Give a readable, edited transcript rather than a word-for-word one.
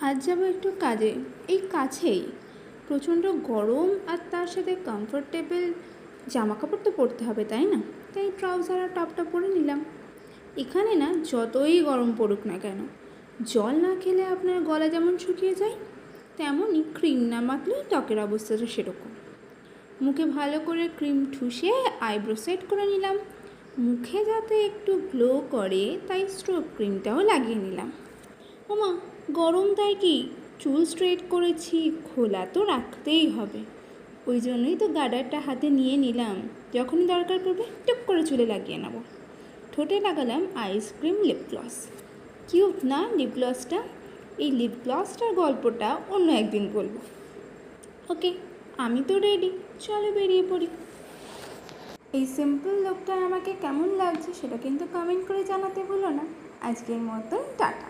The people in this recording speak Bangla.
আজ যাবো একটু কাজে, এই কাছেই। প্রচণ্ড গরম আর তার সাথে কমফোর্টেবল জামা কাপড় তো পরতে হবে, তাই না? তাই ট্রাউজার আর টপটা পরে নিলাম। এখানে না যতই গরম পড়ুক না কেন, জল না খেলে আপনার গলা যেমন শুকিয়ে যায়, তেমনই ক্রিম না মাখলেই ত্বকের অবস্থাটা সেরকম। মুখে ভালো করে ক্রিম ঠুসে আইব্রো সেট করে নিলাম। মুখে যাতে একটু গ্লো করে তাই স্ট্রোব ক্রিমটাও লাগিয়ে নিলাম। ওমা, গরম তাই কি, চুল স্ট্রেট করেছি, খোলা তো রাখতেই হবে। ওই জন্যই তো গার্ডারটা হাতে নিয়ে নিলাম, যখনই দরকার পড়বে টুক করে চুলে লাগিয়ে নেব। ঠোঁটে লাগালাম আইসক্রিম লিপ গ্লস। কিউট না লিপ গ্লসটা? এই লিপ গ্লসটার গল্পটা অন্য একদিন বলবো। ওকে, আমি তো রেডি, চলো বেরিয়ে পড়ি। এই সিম্পল লুকটা আমাকে কেমন লাগছে সেটা কিন্তু কমেন্ট করে জানাতে ভুলো না। আজকের মতন টাটা।